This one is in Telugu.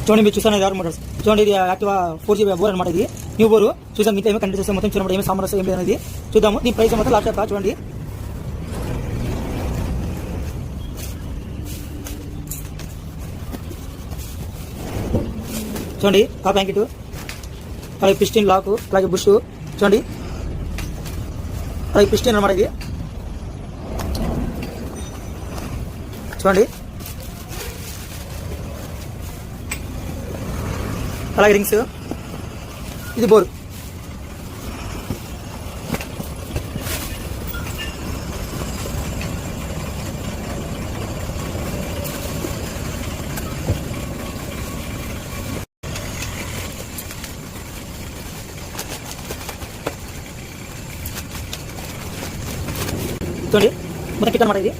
చూడండి, మీరు చూసాను ఇది మోటార్స్. చూడండి, ఇది యాక్టివా 4G బోర్ అనమాట. ఇది న్యూ బోర్. చూసాం ఇంత ఏమో కంటి చూస్తే మొత్తం చూడండి ఏమి సామరస్యం ఏం లేదనేది చూద్దాము. దీని ప్రైస్ మొత్తం లాస్ట్ చూడండి. చూడండి టాప్ ప్యాంకెట్, అలాగే పిస్టిన్ లాక్, అలాగే బుష్. చూడండి అలాగే పిస్టిన్ అనమాట. ఇది చూడండి, అలాగే రింగ్స్. ఇది బోర్. చూడండి మొత్తం కిట్ అనమాట ఇది.